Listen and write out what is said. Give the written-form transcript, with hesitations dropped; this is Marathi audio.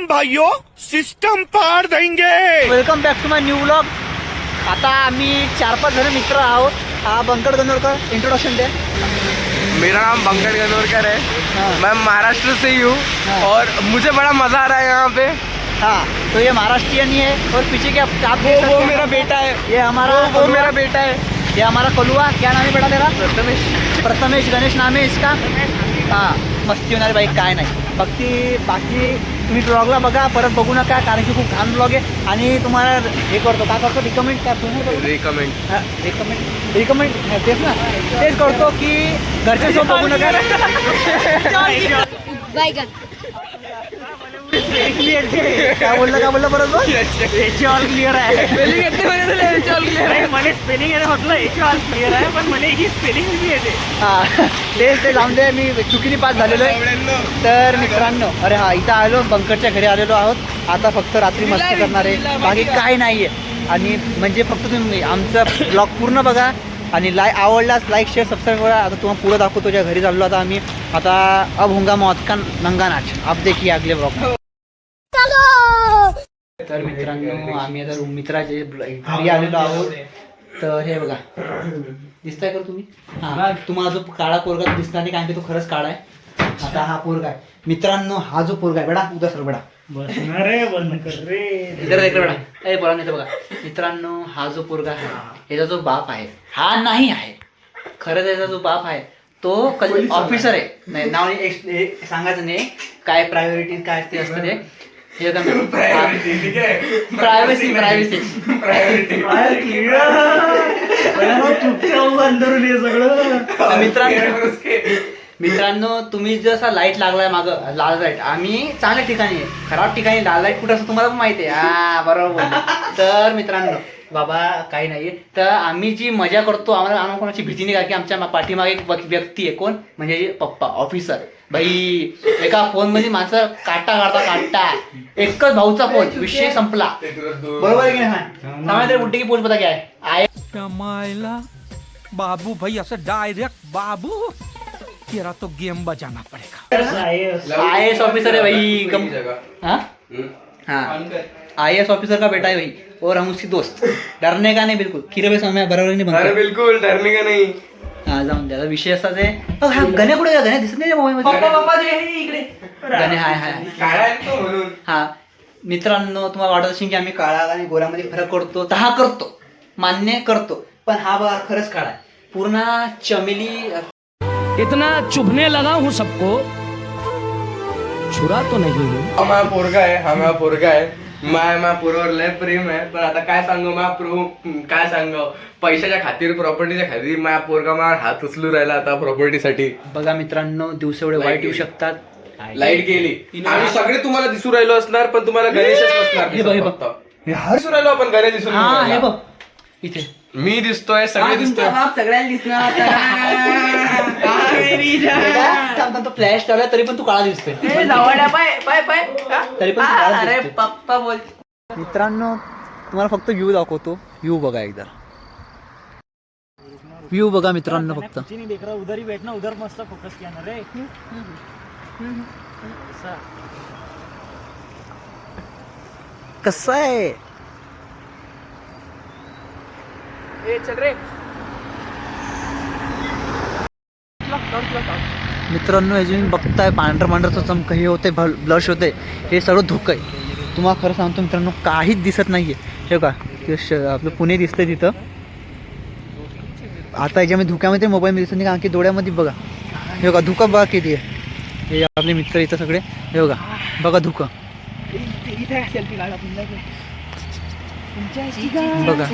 भाइयों सिस्टम पार देंगे। Welcome back to my new vlog. आता आम्ही 4-5 जण मित्र आहोत। हा बंकट गणोरकर, इंट्रोडक्शन दे। मेरा नाम बंकट गणोरकर है। हाँ। मैं महाराष्ट्र से ही हूँ। हाँ। और मुझे बड़ा मजा आ रहा है यहाँ पे। हाँ, तो ये महाराष्ट्रियन ही है और पीछे के आप वो मेरा बेटा है। ये हमारा वो मेरा बेटा है। ये हमारा कलुआ। क्या नाम है बेटा तेरा? प्रथमेश। प्रथमेश गणेश नाम है इसका। हाँ, मस्ती होणार बाई, काय नाही। बाकी तुम्ही ब्लॉगला बघा, परत बघू नका कारण की खूप घाण ब्लॉग आहे। आणि तुम्हाला हे करतो, काय करतो, रिकमेंड करतो, रिकमेंड तेच ना, तेच करतो की घरचे सोबत बघू नका। काय बोललं परत बघ। ऑल क्लिअर आहे। स्पेलिंग स्पेलिंग क्लिअर आहे, पण मला ही स्पेलिंग येते। हा, ते जाऊन दे, मी चुकीने पास झालेलो आहे। तर मित्रांनो, अरे हा, इथं आलो, बंकरच्या घरी आलेलो आहोत। आता फक्त रात्री मस्ती करणार आहे, बाकी काय नाही आहे। आणि म्हणजे फक्त तुम्ही आमचा ब्लॉग पूर्ण बघा आणि आवडल्यास लाईक शेअर सबस्क्राईब करा। आता तुम्हाला पुढं दाखवतो, तुझ्या घरी चाललो आता आम्ही। आता अब होंगा मौत का नंगा नाच, अब देखिए अगले ब्लॉग। तर मित्रांनो, आम्ही आता मित्राचे घरी आलेलो आहोत। तर हे बघा, दिसताय का तुम्ही? हा, तुम्हाला जो काळा पोरगा दिसला नाही कारण की तो खरंच काळा आहे। आता हा पोरगा आहे मित्रांनो, हा जो पोरगा आहे बेडा, उद्या सर बेडा इधर देख बेडा, ए बोला नाही तर बघा मित्रांनो, हा जो पोरगा आहे याचा जो बाप आहे हा नाही आहे, खरंच याचा जो बाप आहे तो ऑफिसर आहे। नाही नाव सांगायचं नाही, काय प्रायोरिटी काय ते असतं ते, हे का प्रायव्हसी मित्रांनो, तुम्ही जसा लाईट लागलाय मागं, लाल लाईट, आम्ही चांगल्या ठिकाणी आहे, खराब ठिकाणी लाल लाईट कुठं असं तुम्हाला पण माहिती आहे। हा बरोबर। तर मित्रांनो, बाबा काही नाही, तर आम्ही जी मजा करतो, आम्हाला कोणाची भीती नाही, का की आमच्या पाठीमागे एक व्यक्ती आहे, कोण म्हणजे पप्पा ऑफिसर भाई। एका फोन मध्ये माणसं काटा एकच भाऊचा फोन, विषय संपला, बरोबर आहे की नाही? उलटी की पोच पता क्या आहे कमायला बाबू भाई असं डायरेक्ट बाबू तेरा तो गेम बजाना पड़ेगा। IAS ऑफिसर है भाई। हाँ, IAS ऑफिसर का बेटा है भाई, और हम उसकी दोस्त। डरने का नहीं बिल्कुल, किरे भाई समय बरोबर नहीं बनता, बिल्कुल डरने का नहीं। हा, जाऊन द्या विषय असा ते। गणे कुठे गेला? गणे दिसत नाही मोबाईल मध्ये। गणे हाय हा। मित्रांनो, तुम्हाला वाटत असेल की आम्ही काळा आणि गोऱ्यामध्ये फरक करतो, तर हा करतो, मान्य करतो, पण हा बघा खरंच काळा आहे, पूर्ण चमेली। इतना चुभने लगा हूँ सबको, छुरा तो नहीं हूँ। हा माझा पोरगा आहे। माझ्या पोरावर लय प्रेम आहे, पण आता काय सांगू, काय सांगू, पैशाच्या खातीर, प्रॉपर्टीच्या खातीर माझ्या पोरगा माझा हात उचलू राहिला आता प्रॉपर्टीसाठी। बघा मित्रांनो, दिवस एवढे वाईट येऊ शकतात। लाईट गेली, आम्ही सगळे तुम्हाला दिसू राहिलो असणार, पण तुम्हाला गणेशच नसणार। दिसू राहिलो आपण, गणेश दिसून हे बघ इथे मी दिसतोय, सगळे दिसतोय, सगळ्यांना दिसणार। फ्लॅश लावला तरी पण तू काळा दिसतोय, तरी पण अरे पप्पा बोल। मित्रांनो, तुम्हाला फक्त व्ह्यू दाखवतो, व्ह्यू बघा एकदा, व्ह्यू बघा मित्रांनो फक्त। उधर ही बैठना, उधर मस्त फोकस किया ना रे। कसं आहे चल रे। मित्रांनो, हे जे बघताय पांढरं चमक हे होते, ब्लश होते, हे सगळं धुकं आहे। तुम्हाला खरं सांगतो मित्रांनो, काहीच दिसत नाहीये। हे का आपलं पुणे दिसतंय तिथं। आता याच्यामध्ये धुक्यामध्ये मोबाईल दिसत नाही कारण की डोळ्यामध्ये बघा, हे बघा धुकं बघा किती आहे। हे आपले मित्र इथं सगळे, हे बघा धुकं बघा।